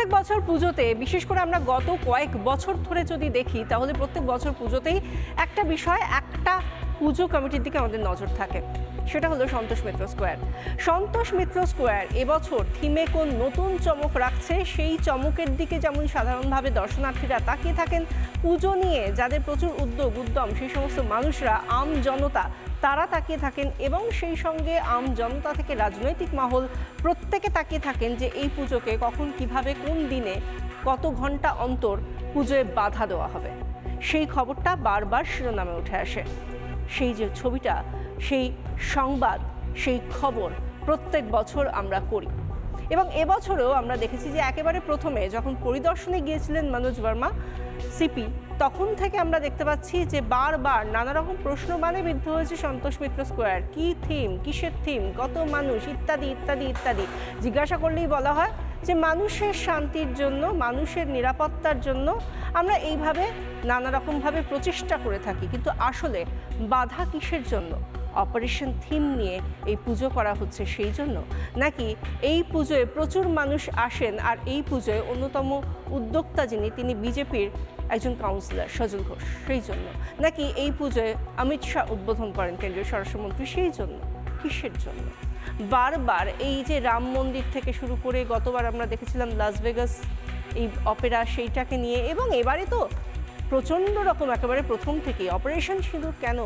প্রত্যেক বছর পুজোতে, বিশেষ করে আমরা গত কয়েক বছর ধরে যদি দেখি, তাহলে প্রত্যেক বছর পুজোতেই একটা বিষয়, একটা পুজো কমিটির দিকে আমাদের নজর থাকে, সেটা হলো সন্তোষ মিত্র স্কোয়ার। সন্তোষ মিত্র স্কোয়ার এবছর থিমে কোন নতুন চমক রাখছে, সেই চমকের দিকে যেমন সাধারণভাবে দর্শনার্থীরা তাকিয়ে থাকেন, পুজো নিয়ে যাদের প্রচুর উদ্যম, সেই সমস্ত মানুষরা, আম জনতা, তারা তাকিয়ে থাকেন, এবং সেই সঙ্গে আম জনতা থেকে রাজনৈতিক মহল প্রত্যেকে তাকিয়ে থাকেন যে এই পুজোকে কখন, কিভাবে, কোন দিনে, কত ঘন্টা অন্তর পুজোয় বাধা দেওয়া হবে। সেই খবরটা বারবার শিরোনামে উঠে আসে। সেই যে ছবিটা, সেই সংবাদ, সেই খবর প্রত্যেক বছর আমরা করি, এবং এবছরেও আমরা দেখেছি যে একেবারে প্রথমে যখন পরিদর্শনে গিয়েছিলেন মনোজ বর্মা সিপি, তখন থেকে আমরা দেখতে পাচ্ছি যে বারবার নানা রকম প্রশ্ন বিদ্ধ হয়েছে সন্তোষ মিত্র স্কোয়ার। কি থিম, কিসের থিম, কত মানুষ, ইত্যাদি ইত্যাদি ইত্যাদি। জিজ্ঞাসা করলেই বলা হয় যে মানুষের শান্তির জন্য, মানুষের নিরাপত্তার জন্য আমরা এইভাবে নানা রকমভাবে প্রচেষ্টা করে থাকি, কিন্তু আসলে বাধা কিসের জন্য? অপারেশন থিম নিয়ে এই পুজো করা হচ্ছে সেই জন্য, নাকি এই পুজোয় প্রচুর মানুষ আসেন আর এই পুজোয় অন্যতম উদ্যোক্তা যিনি, তিনি বিজেপির একজন কাউন্সিলর সজল ঘোষ, সেই জন্য, নাকি এই পুজোয় অমিত শাহ উদ্বোধন করেন কেন্দ্রীয় স্বরাষ্ট্রমন্ত্রী, সেই জন্য? কিসের জন্য? বারবার এই যে রাম মন্দির থেকে শুরু করে গতবার আমরা দেখেছিলাম লাস ভেগাস এই অপেরা, সেইটাকে নিয়ে, এবং এবারে তো প্রচণ্ড রকম একেবারে প্রথম থেকেই অপারেশন সিঁদুর কেন,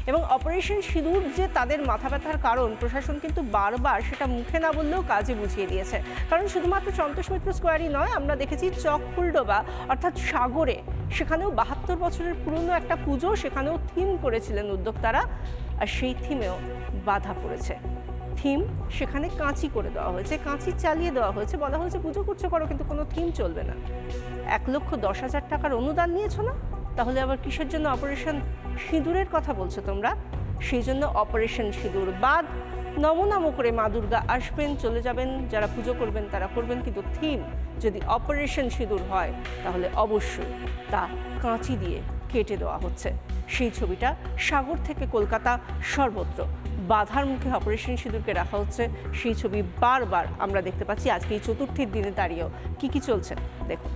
এবং অপারেশন সিঁদুর যে তাদের মাথা ব্যথার কারণ, প্রশাসন কিন্তু বারবার সেটা মুখে না বললেও কাজে বুঝিয়ে দিয়েছে। কারণ শুধুমাত্র সন্তোষ মিত্র স্কোয়ারই নয়, আমরা দেখেছি চকফুলডোবা অর্থাৎ সাগরে, সেখানেও 72 বছরের পুরনো একটা পুজো, সেখানেও থিম করেছিলেন উদ্যোক্তারা, আর সেই থিমেও বাধা পড়েছে। থিম সেখানে কাঁচি করে দেওয়া হয়েছে, কাঁচি চালিয়ে দেওয়া হয়েছে, বলা হয়েছে পুজো করছো করো, কিন্তু কোনো থিম চলবে না। 1,10,000 টাকার অনুদান নিয়েছো না, তাহলে আবার কিসের জন্য অপারেশন সিঁদুরের কথা বলছো তোমরা? সেই জন্য অপারেশন সিঁদুর বাদ। নমো করে মা দুর্গা আসবেন, চলে যাবেন, যারা পুজো করবেন তারা করবেন, কিন্তু থিম যদি অপারেশন সিঁদুর হয় তাহলে অবশ্যই তা কাঁচি দিয়ে কেটে দেওয়া হচ্ছে। সেই ছবিটা সাগর থেকে কলকাতা সর্বত্র বাধার মুখে অপারেশন সিঁদুরকে রাখা হচ্ছে, সেই ছবি বারবার আমরা দেখতে পাচ্ছি। আজকে এই চতুর্থীর দিনে দাঁড়িয়েও কি চলছে দেখুন।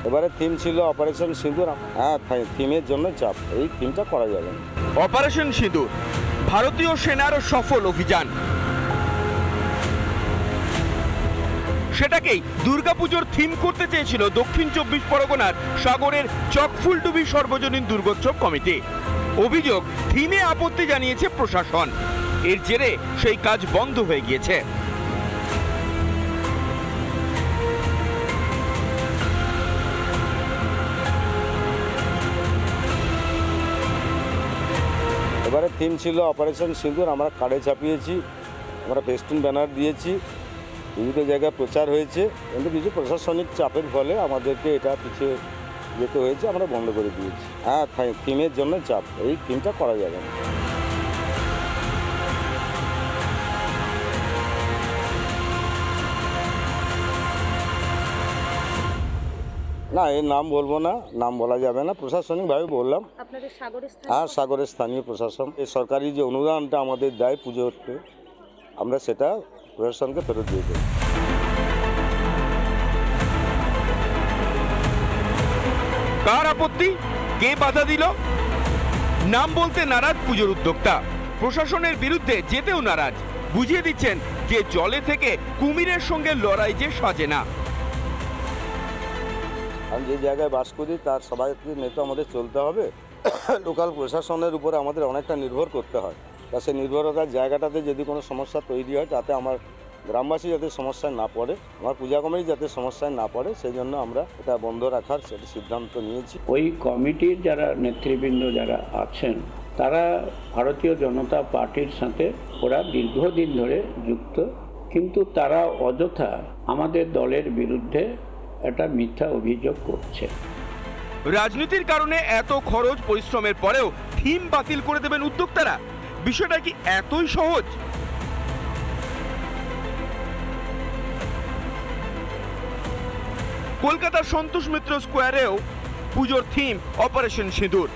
এবারে থিম ছিল অপারেশন সিঁদুর। হ্যাঁ, থিমের জন্য চাপ, এই থিমটা করা যাবে না। অপারেশন সিঁদুর ভারতীয় সেনার সফল অভিযান, সেটাকেই দুর্গাপুজোর থিম করতে চেয়েছিল দক্ষিণ 24 পরগনার সাগরের চকফুলডুবি সর্বজনীন দুর্গোৎসব কমিটি। অভিযোগ, থিমে আপত্তি জানিয়েছে প্রশাসন, এর জেরে সেই কাজ বন্ধ হয়ে গিয়েছে। এবারে থিম ছিল অপারেশন সিঁদুর, আমরা কার্ডে ছাপিয়েছি, আমরা ফেস্টুন ব্যানার দিয়েছি, বিভিন্ন জায়গায় প্রচার হয়েছে, কিন্তু কিছু প্রশাসনিক চাপের ফলে আমাদেরকে এটা পিছিয়ে যেতে হয়েছে, আমরা বন্ধ করে দিয়েছি। হ্যাঁ, থিমের জন্য চাপ, এই থিমটা করা যাবে না। না, এর নাম বলবো না, নাম বলা যাবে না, প্রশাসনিকভাবে বললাম। হ্যাঁ, সাগরের স্থানীয় প্রশাসন, এই সরকারি যে অনুদানটা আমাদের দেয় পুজোতে, আমরা সেটা প্রশাসনকে ফেরত দিয়ে দেব। কার আপত্তি, কে বাধা দিল? নাম বলতে নারাজ পুজোর উদ্যোক্তা, প্রশাসনের বিরুদ্ধে যেতেও নারাজ, বুঝিয়ে দিচ্ছেন যে জলে থেকে কুমিরের সঙ্গে লড়াই যে সাজে না। আমি যে জায়গায় বাস করি তার সবাইকে নিয়ে তো আমাদের চলতে হবে, লোকাল প্রশাসনের উপরে আমাদের অনেকটা নির্ভর করতে হয়। তা সেই নির্ভরতার জায়গাটাতে যদি কোনো সমস্যা তৈরি হয়, তাতে আমার গ্রামবাসী যাতে সমস্যায় না পড়ে, আমার পূজা কমিটি যাতে সমস্যায় না পড়ে, সেই জন্য আমরা এটা বন্ধ রাখার সেটা সিদ্ধান্ত নিয়েছি। ওই কমিটির যারা নেতৃবৃন্দ যারা আছেন, তারা ভারতীয় জনতা পার্টির সাথে ওরা দীর্ঘদিন ধরে যুক্ত, কিন্তু তারা অযথা আমাদের দলের বিরুদ্ধে একটা মিথ্যা অভিযোগ করছে। রাজনীতির কারণে এত খরচ পরিশ্রমের পরেও থিম বাতিল করে দেবেন উদ্যোক্তারা? বিষয়টা কি এতই সহজ? কলকাতার সন্তোষ মিত্র স্কোয়ারেও পুজোর থিম অপারেশন সিঁদুর।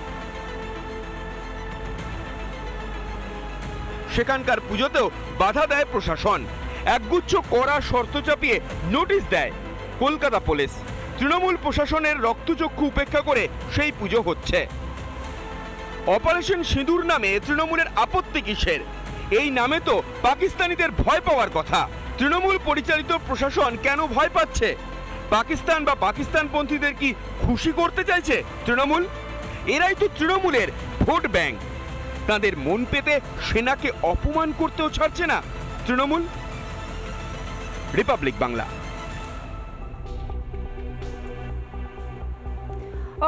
সেখানকার পুজোতেও বাধা দেয় প্রশাসন। একগুচ্ছ কড়া শর্ত চাপিয়ে নোটিশ দেয় কলকাতা পুলিশ। তৃণমূল প্রশাসনের রক্তচক্ষু উপেক্ষা করে সেই পুজো হচ্ছে। অপারেশন সিঁদুর নামে তৃণমূলের আপত্তি কিসের? এই নামে তো পাকিস্তানিদের ভয় পাওয়ার কথা। তৃণমূল পরিচালিত প্রশাসন কেন ভয় পাচ্ছে? পাকিস্তান বা পাকিস্তানপন্থীদের কি খুশি করতে চাইছে তৃণমূল? এরাই তো তৃণমূলের ভোট ব্যাংক। তাদের মন পেতে সেনাকে অপমান করতেও ছাড়ছে না তৃণমূল। রিপাবলিক বাংলা।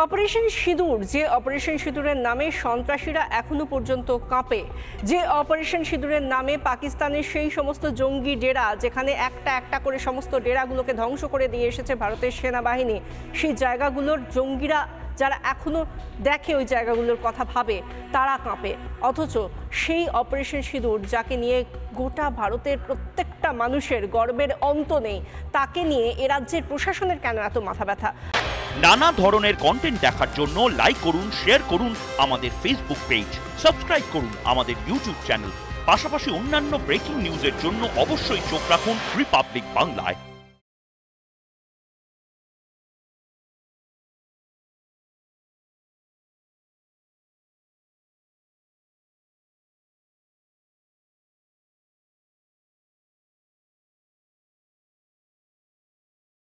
অপারেশন সিঁদুর, যে অপারেশন সিঁদুরের নামে সন্ত্রাসীরা এখনো পর্যন্ত কাঁপে, যে অপারেশন সিঁদুরের নামে পাকিস্তানের সেই সমস্ত জঙ্গি ডেরা, যেখানে একটা একটা করে সমস্ত ডেরাগুলোকে ধ্বংস করে দিয়ে এসেছে ভারতের সেনাবাহিনী, সেই জায়গাগুলোর জঙ্গিরা যারা এখনো দেখে, ওই জায়গাগুলোর কথা ভাবে, তারা কাঁপে। অথচ সেই অপারেশন সিঁদুর, যাকে নিয়ে গোটা ভারতের প্রত্যেকটা মানুষের গর্বের অন্ত নেই, তাকে নিয়ে এ রাজ্যের প্রশাসনের কেন এত মাথা ব্যথা? নানা ধরনের কন্টেন্ট দেখার জন্য লাইক করুন, শেয়ার করুন আমাদের ফেসবুক পেজ, সাবস্ক্রাইব করুন আমাদের ইউটিউব চ্যানেল। পাশাপাশি অন্যান্য ব্রেকিং নিউজের জন্য অবশ্যই চোখ রাখুন রিপাবলিক বাংলায়।